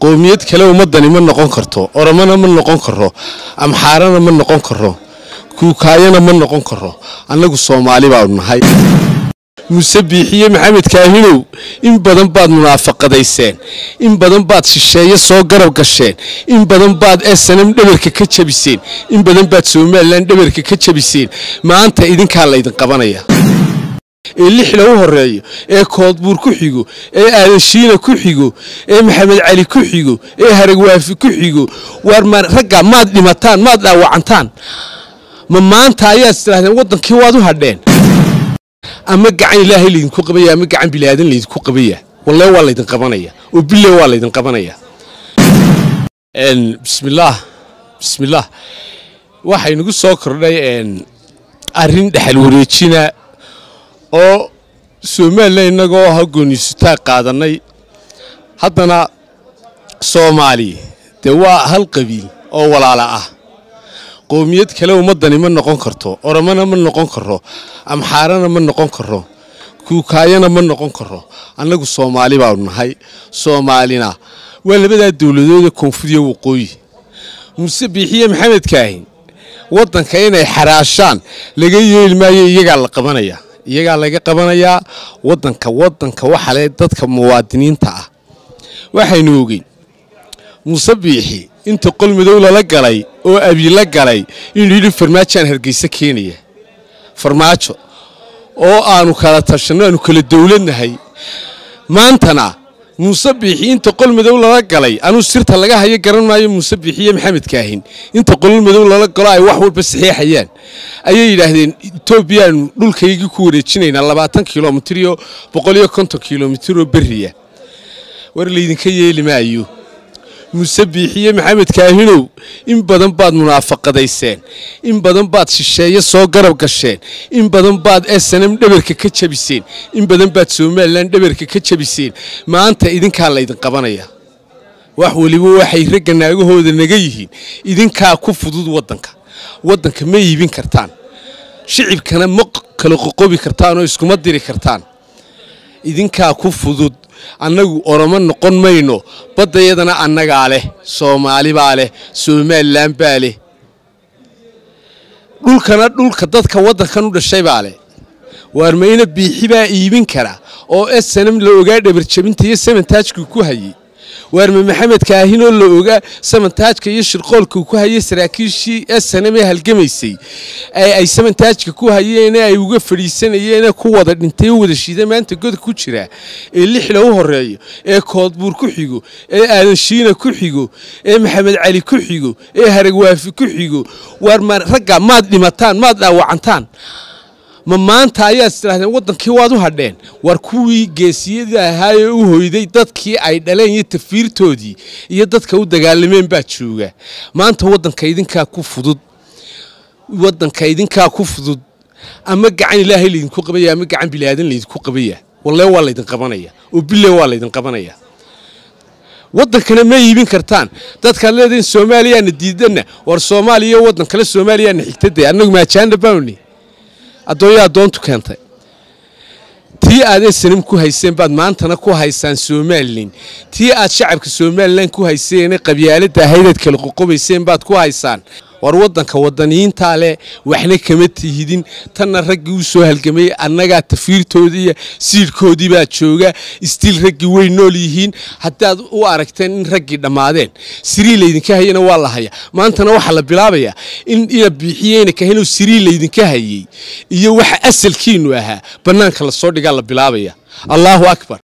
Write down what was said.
qoomiyad kale ummadani ma noqon karto oromana ma noqon karo amxaarana ma noqon karo kuukaayana ma noqon karo annagu Soomaali baa nahay Muuse Biixiye Maxamed Kaahinow in badan baad munaafaqadayseen in badan baad shisheeye soo garab gasheen in badan baad SNM dhabarka ka jabiseen in badan baad Soomaaliland dhabarka ka jabiseen maanta idinka la idin qabanaya اللي لو هرّي كودبور كحيجو آدشينا كحيجو محمد علي كحيجو هرجواف كحيجو وارمر رجع ماد لمتان ماد أو عنتان ما أنت يا استراه وضن كوادو هردين أما جعان الله اللي ينكو قبية أما جعان بلادن اللي ينكو قبية والله يتنقبنية وبالله والله يتنقبنية بسم الله واحد نقول سكر لي أرين دحلوريتشينا oo Soomaaliland inagoo hagoonista qaadanay haddana Soomaali de waa hal qabiil oo walaala ah qoomiyad kale ummadani ma noqon karto oromana ma noqon karo amxaarana ma noqon karo kuukaayana ma noqon karo annagu Soomaali baa nahay Soomaalina waa labada dawladood koonfuriya waqooyi Muuse Biixiye Maxamed Kaahin wadanka inay xaraashaan laga yeelmaayo iyaga la qabanaya iyaga laga qabanaya wadanka waxa leh dadka muwaadiniinta ah waxaynu ogeyn Muuse Biixi inta qol madow la galay oo abi la galay inuu farmaajo Hargeysa keenaya farmaajo oo aanu kala tashanno aanu kala dawladnahay maantana Muuse Biixi inta qol madow la galay anu sirta laga hayo garan maayo Muuse Biixiye Maxamed Kaahin inta qol madow la galo ay wax walba saxiixayaan ayay yiraahdeen Ethiopia dhulkayga ku wareejinayna 20 kilomitir iyo 150 kilomitir oo bariya war leedinka yeeli maayo Muuse Biixiye Maxamed Kaahinow in badan baad munaafaqadayseen in badan baad shisheeye soo garab gasheen in badan baad SNM dhabarka ka jabiseen in badan baad Soomaaliland dhabarka ka jabiseen maanta idinka la idin qabanaya wax waliba waxay raganaagahooda naga yihiin idinka ku fudud wadanka ma iibin kartaan shicibkana ma kala qoqobi kartaan oo isku ma diri kartaan idinka ku fudud annagu oromo noqon mayno badayadana annaga leh Soomaali baa leh Somaliland baa leh dhulka dadka wadankan u dhashay baa leh waarmayna Biixi baa iibin kara oo SNM la ogaa dhabar jabinta iyo samantaajku ku hayay waarma Maxamed Kaahin oo la ogaa samantaajka iyo shirqoolka ku hayay saraakiishii SNM halgamaysay ay samantaajka ku hayeen ay uga fadhiisanayeen ku wada dhintay wada shiiday maanta god ku jira lix loo horeeyo koodbuur ku xigo aadashiina ku xigo Maxamed Cali ku xigo haragwaaf ku xigo waarma ragga maad limataan maad dhaawacantaan maanta ayaa istiraaheen wadankii waad u hadheen war kuwii geesiyada ahaay u hoyday dadkii ay dhaleen iyo tafiirtoodii iyo dadka u dagaalameen baa jooga maanta wadanka idinka ku fudud ama gacan Ilaahay idinku qabaya ama gacan bilaadan idinku qabaya wallahi waa la idin qabanaya oo billahi waa la idin qabanaya wadankana ma iibin kartaan dadka leedin Soomaaliya diidana war Soomaaliya wadan kale Soomaaliya xigtay annagu ma jaanda baawni adooyaa doontu keentay tii aad SNM ku hayseen baad maantana ku haysaan Soomaaliland tii aad shacabka Soomaaliland ku hayseen qabyaalada hay'ad kala qoqobayseen baad ku haysaan war wadanka wadaniinta leh waxna kama tihidin tan raggi u soo halgamay annaga tafiirtoodii siirkoodii baa jooga istil raggi way nool yihiin hatta u aragteen in raggi dhamaadeen siri leedinka hayna waa la haya maantana waxa la bilaabaya in Biixiyeen Kaahinow siri leedinka hayay iyo waxa asalkiinu ahaa banaanka la soo dhigaa la bilaabaya Allahu akbar